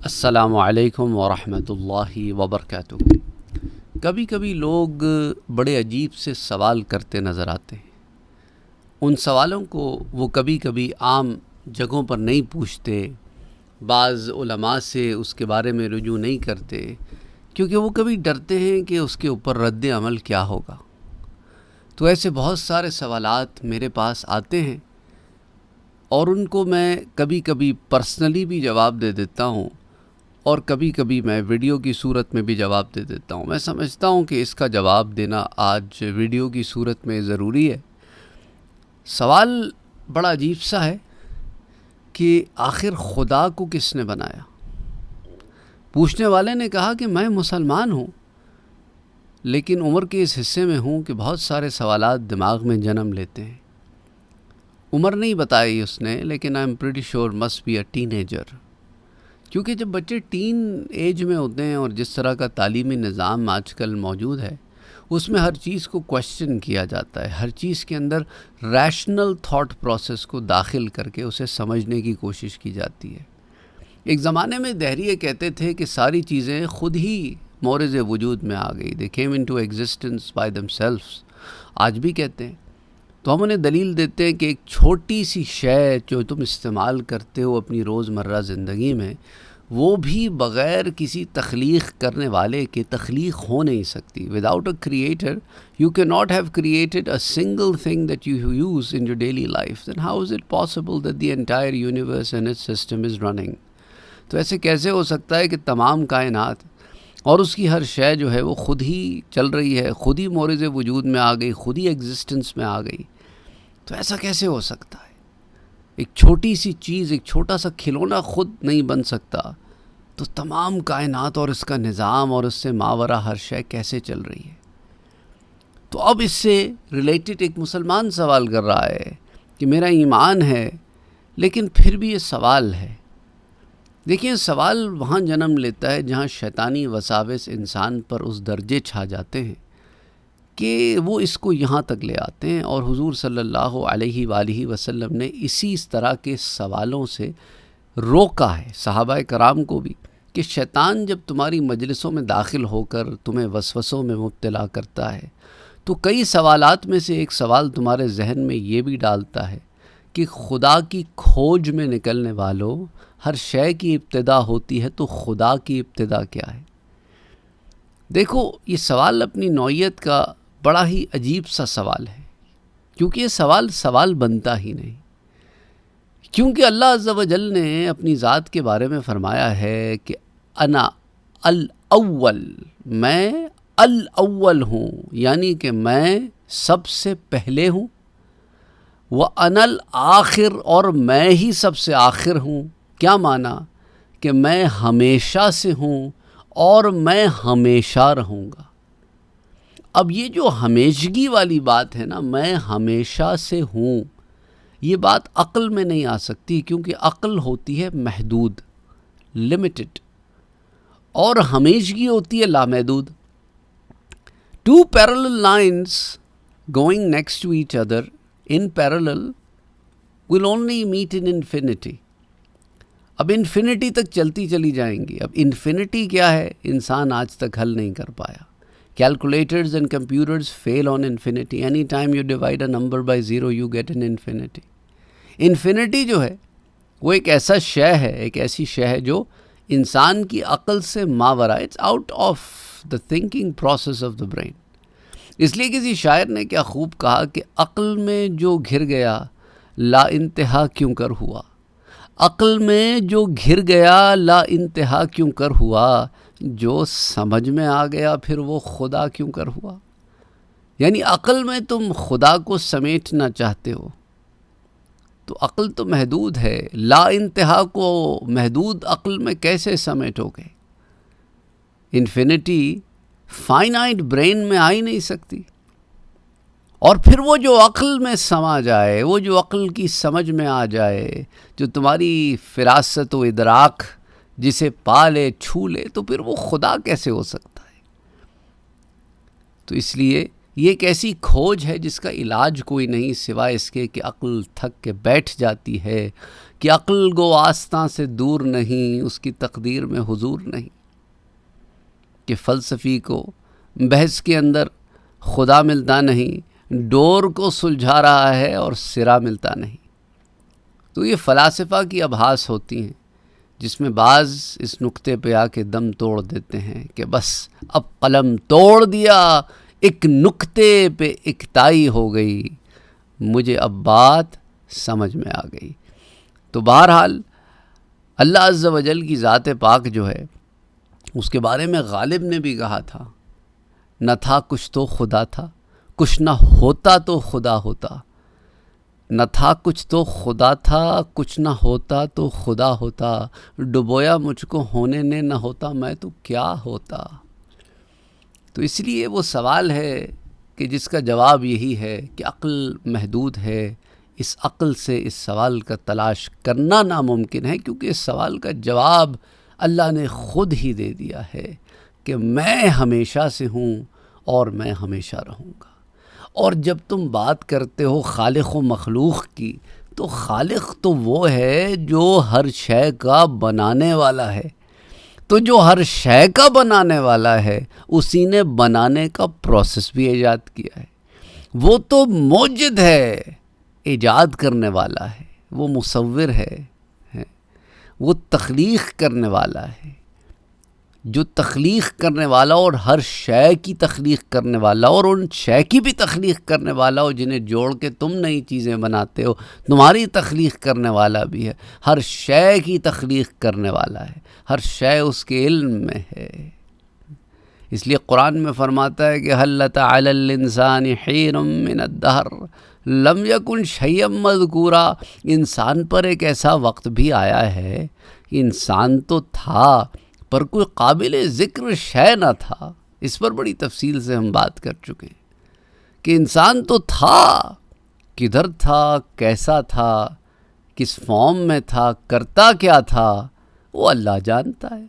السلام علیکم ورحمۃ اللہ وبرکاتہ۔ کبھی کبھی لوگ بڑے عجیب سے سوال کرتے نظر آتے ہیں۔ ان سوالوں کو وہ کبھی کبھی عام جگہوں پر نہیں پوچھتے، بعض علماء سے اس کے بارے میں رجوع نہیں کرتے، کیونکہ وہ کبھی ڈرتے ہیں کہ اس کے اوپر رد عمل کیا ہوگا۔ تو ایسے بہت سارے سوالات میرے پاس آتے ہیں اور ان کو میں کبھی کبھی پرسنلی بھی جواب دے دیتا ہوں، اور کبھی کبھی میں ویڈیو کی صورت میں بھی جواب دے دیتا ہوں۔ میں سمجھتا ہوں کہ اس کا جواب دینا آج ویڈیو کی صورت میں ضروری ہے۔ سوال بڑا عجیب سا ہے کہ آخر خدا کو کس نے بنایا؟ پوچھنے والے نے کہا کہ میں مسلمان ہوں، لیکن عمر کے اس حصے میں ہوں کہ بہت سارے سوالات دماغ میں جنم لیتے ہیں۔ عمر نہیں بتائی اس نے، لیکن I am pretty sure must be a teenager, کیونکہ جب بچے ٹین ایج میں ہوتے ہیں اور جس طرح کا تعلیمی نظام آج کل موجود ہے، اس میں ہر چیز کو کویسچن کیا جاتا ہے، ہر چیز کے اندر ریشنل تھاٹ پروسیس کو داخل کر کے اسے سمجھنے کی کوشش کی جاتی ہے۔ ایک زمانے میں دہریے کہتے تھے کہ ساری چیزیں خود ہی مورد وجود میں آ گئی، they came into existence by themselves۔ آج بھی کہتے ہیں، تو ہم انہیں دلیل دیتے ہیں کہ ایک چھوٹی سی شے جو تم استعمال کرتے ہو اپنی روزمرہ زندگی میں، وہ بھی بغیر کسی تخلیق کرنے والے کے تخلیق ہو نہیں سکتی۔ Without a creator, you cannot have created a single thing that you use in your daily life. Then how is it possible that the entire universe and its system is running؟ تو ایسے کیسے ہو سکتا ہے کہ تمام کائنات اور اس کی ہر شے جو ہے وہ خود ہی چل رہی ہے، خود ہی مورد وجود میں آ گئی، خود ہی ایگزسٹنس میں آ گئی؟ تو ایسا کیسے ہو سکتا ہے؟ ایک چھوٹی سی چیز، ایک چھوٹا سا کھلونا خود نہیں بن سکتا، تو تمام کائنات اور اس کا نظام اور اس سے ماورا ہر شے کیسے چل رہی ہے؟ تو اب اس سے ریلیٹڈ ایک مسلمان سوال کر رہا ہے کہ میرا ایمان ہے، لیکن پھر بھی یہ سوال ہے۔ دیکھیں، سوال وہاں جنم لیتا ہے جہاں شیطانی وساوس انسان پر اس درجے چھا جاتے ہیں کہ وہ اس کو یہاں تک لے آتے ہیں، اور حضور صلی اللہ علیہ وآلہ وسلم نے اسی طرح کے سوالوں سے روکا ہے صحابہ کرام کو بھی، کہ شیطان جب تمہاری مجلسوں میں داخل ہو کر تمہیں وسوسوں میں مبتلا کرتا ہے، تو کئی سوالات میں سے ایک سوال تمہارے ذہن میں یہ بھی ڈالتا ہے کہ خدا کی کھوج میں نکلنے والوں، ہر شے کی ابتدا ہوتی ہے، تو خدا کی ابتدا کیا ہے؟ دیکھو، یہ سوال اپنی نوعیت کا بڑا ہی عجیب سا سوال ہے، کیونکہ یہ سوال بنتا ہی نہیں، کیونکہ اللہ عز و جل نے اپنی ذات کے بارے میں فرمایا ہے کہ انا الاول، میں الاول ہوں، یعنی کہ میں سب سے پہلے ہوں، وَأَنَا الْآخِرُ، اور میں ہی سب سے آخر ہوں۔ کیا معنی؟ کہ میں ہمیشہ سے ہوں اور میں ہمیشہ رہوں گا۔ اب یہ جو ہمیشگی والی بات ہے نا، میں ہمیشہ سے ہوں، یہ بات عقل میں نہیں آ سکتی، کیونکہ عقل ہوتی ہے محدود، لمیٹڈ، اور ہمیشگی ہوتی ہے لامحدود۔ Two parallel lines going next to each other in parallel will only meet in infinity۔ اب انفینٹی تک چلتی چلی جائیں گی۔ اب انفینٹی کیا ہے، انسان آج تک حل نہیں کر پایا۔ Calculators and computers fail on infinity۔ Any time you divide a number by zero, you get an infinity۔ Infinity جو ہے وہ ایک ایسا شے ہے، ایک ایسی شے ہے جو انسان کی عقل سے ماورا، it's out of the thinking process of the brain. اس لیے کسی شاعر نے کیا خوب کہا کہ عقل میں جو گھر گیا لا انتہا کیوں کر ہوا، عقل میں جو گھر گیا لا انتہا کیوں کر ہوا، جو سمجھ میں آ گیا پھر وہ خدا کیوں کر ہوا۔ یعنی عقل میں تم خدا کو سمیٹنا چاہتے ہو، تو عقل تو محدود ہے، لا انتہا کو محدود عقل میں کیسے سمیٹو گے؟ انفینٹی فائنائٹ برین میں آ ہی نہیں سکتی۔ اور پھر وہ جو عقل میں سما جائے، وہ جو عقل کی سمجھ میں آ جائے، جو تمہاری فراست و ادراک جسے پا لے، چھو لے، تو پھر وہ خدا کیسے ہو سکتا ہے؟ تو اس لیے یہ ایک ایسی کھوج ہے جس کا علاج کوئی نہیں سوائے اس کے کہ عقل تھک کے بیٹھ جاتی ہے کہ عقل گو آستاں سے دور نہیں، اس کی تقدیر میں حضور نہیں، کہ فلسفی کو بحث کے اندر خدا ملتا نہیں، ڈور کو سلجھا رہا ہے اور سرا ملتا نہیں۔ تو یہ فلاسفہ کی ابحاث ہوتی ہیں جس میں بعض اس نقطے پہ آ کے دم توڑ دیتے ہیں کہ بس اب قلم توڑ دیا، ایک نقطے پہ اکتائی ہو گئی، مجھے اب بات سمجھ میں آ گئی۔ تو بہرحال اللہ عز و جل کی ذات پاک جو ہے اس کے بارے میں غالب نے بھی کہا تھا، نہ تھا کچھ تو خدا تھا، کچھ نہ ہوتا تو خدا ہوتا، نہ تھا کچھ تو خدا تھا، کچھ نہ ہوتا تو خدا ہوتا، ڈبویا مجھ کو ہونے نے نہ ہوتا میں تو کیا ہوتا۔ تو اس لیے وہ سوال ہے کہ جس کا جواب یہی ہے کہ عقل محدود ہے، اس عقل سے اس سوال کا تلاش کرنا ناممکن ہے، کیونکہ اس سوال کا جواب اللہ نے خود ہی دے دیا ہے کہ میں ہمیشہ سے ہوں اور میں ہمیشہ رہوں گا۔ اور جب تم بات کرتے ہو خالق و مخلوق کی، تو خالق تو وہ ہے جو ہر شے کا بنانے والا ہے، تو جو ہر شے کا بنانے والا ہے اسی نے بنانے کا پروسیس بھی ایجاد کیا ہے۔ وہ تو موجد ہے، ایجاد کرنے والا ہے، وہ مصور ہے، وہ تخلیق کرنے والا ہے، جو تخلیق کرنے والا اور ہر شے کی تخلیق کرنے والا اور ان شے کی بھی تخلیق کرنے والا، اور جنہیں جوڑ کے تم نئی چیزیں بناتے ہو تمہاری تخلیق کرنے والا بھی ہے، ہر شے کی تخلیق کرنے والا ہے، ہر شے اس کے علم میں ہے۔ اس لیے قرآن میں فرماتا ہے کہ هل أتى على الإنسان حين من الدهر لم يكن شيئا مذكورا، انسان پر ایک ایسا وقت بھی آیا ہے کہ انسان تو تھا پر کوئی قابل ذکر شے نہ تھا۔ اس پر بڑی تفصیل سے ہم بات کر چکے ہیں کہ انسان تو تھا، کدھر تھا، کیسا تھا، کس فارم میں تھا، کرتا کیا تھا، وہ اللہ جانتا ہے۔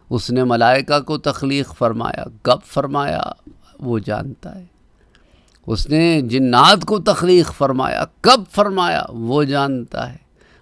اس نے ملائکہ کو تخلیق فرمایا، کب فرمایا وہ جانتا ہے۔ اس نے جنات کو تخلیق فرمایا، کب فرمایا وہ جانتا ہے۔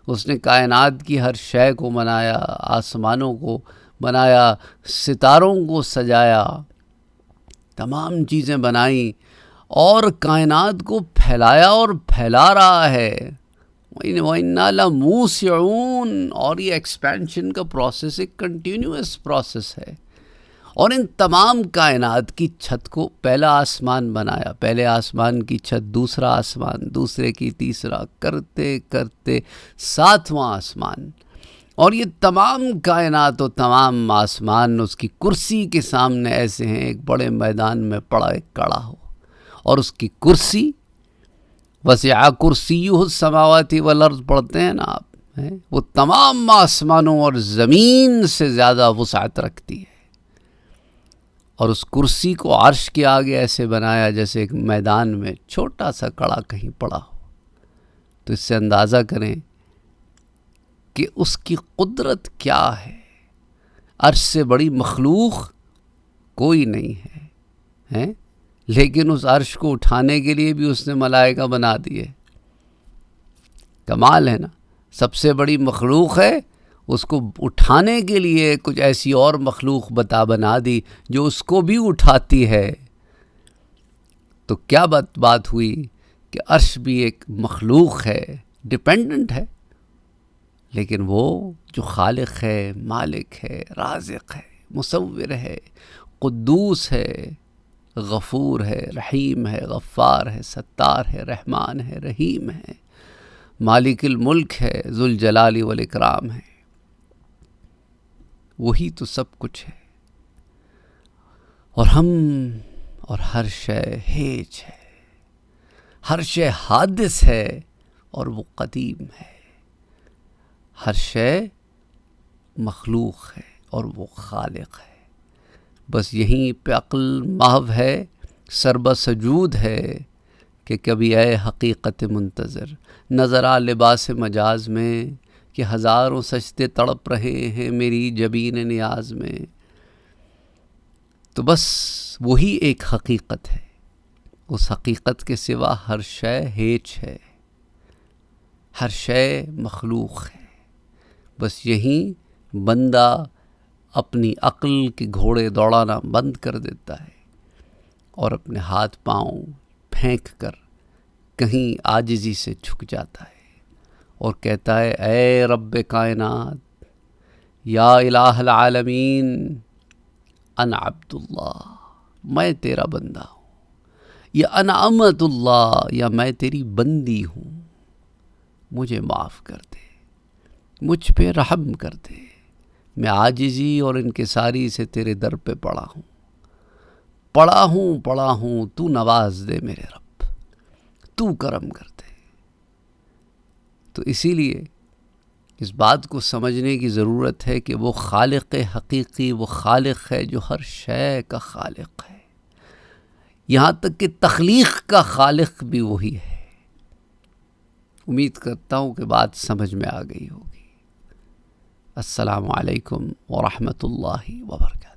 اس نے کائنات کی ہر شے کو بنایا، آسمانوں کو بنایا، ستاروں کو سجایا، تمام چیزیں بنائیں اور کائنات کو پھیلایا اور پھیلا رہا ہے۔ وَإِنَّا لَمُوسِعُونَ، اور یہ ایکسپینشن کا پروسیس ایک کنٹینیوس پروسیس ہے۔ اور ان تمام کائنات کی چھت کو پہلا آسمان بنایا، پہلے آسمان کی چھت، دوسرا آسمان، دوسرے کی تیسرا، کرتے کرتے ساتواں آسمان، اور یہ تمام کائنات و تمام آسمان اس کی کرسی کے سامنے ایسے ہیں ایک بڑے میدان میں پڑا ایک کڑا ہو، اور اس کی کرسی وسع کرسیہ السماوات والارض پڑھتے ہیں نا آپ، وہ تمام آسمانوں اور زمین سے زیادہ وسعت رکھتی ہے۔ اور اس کرسی کو عرش کے آگے ایسے بنایا جیسے ایک میدان میں چھوٹا سا کڑا کہیں پڑا ہو۔ تو اس سے اندازہ کریں کہ اس کی قدرت کیا ہے۔ عرش سے بڑی مخلوق کوئی نہیں ہے، لیکن اس عرش کو اٹھانے کے لیے بھی اس نے ملائکہ بنا دیے۔ کمال ہے نا، سب سے بڑی مخلوق ہے، اس کو اٹھانے کے لیے کچھ ایسی اور مخلوق بنا دی جو اس کو بھی اٹھاتی ہے۔ تو کیا بات ہوئی کہ عرش بھی ایک مخلوق ہے، ڈیپینڈنٹ ہے، لیکن وہ جو خالق ہے، مالک ہے، رازق ہے، مصور ہے، قدوس ہے، غفور ہے، رحیم ہے، غفار ہے، ستار ہے، رحمان ہے، رحیم ہے، مالک الملک ہے، ذوالجلال والاکرام ہے، وہی تو سب کچھ ہے۔ اور ہم اور ہر شے ہیج ہے، ہر شے حادث ہے اور وہ قدیم ہے، ہر شے مخلوق ہے اور وہ خالق ہے۔ بس یہیں پہ عقل محو ہے، سربہ سجود ہے کہ کبھی اے حقیقت منتظر نظر آ لباس مجاز میں، کہ ہزاروں سجدے تڑپ رہے ہیں میری جبین نیاز میں۔ تو بس وہی ایک حقیقت ہے، اس حقیقت کے سوا ہر شے ہیچ ہے، ہر شے مخلوق ہے، بس یہیں بندہ اپنی عقل کے گھوڑے دوڑانا بند کر دیتا ہے اور اپنے ہاتھ پاؤں پھینک کر کہیں عاجزی سے جھک جاتا ہے اور کہتا ہے اے رب کائنات، یا الہ العالمین، انا عبد اللہ، میں تیرا بندہ ہوں، یا انا امۃ اللہ، یا میں تیری بندی ہوں، مجھے معاف کر دے، مجھ پہ رحم کر دے، میں عاجزی اور انکساری سے تیرے در پہ پڑا ہوں، تو نواز دے میرے رب، تو کرم کر دے۔ تو اسی لیے اس بات کو سمجھنے کی ضرورت ہے کہ وہ خالق حقیقی وہ خالق ہے جو ہر شے کا خالق ہے، یہاں تک کہ تخلیق کا خالق بھی وہی ہے۔ امید کرتا ہوں کہ بات سمجھ میں آ گئی ہوگی۔ السلام علیکم ورحمۃ اللہ وبرکاتہ۔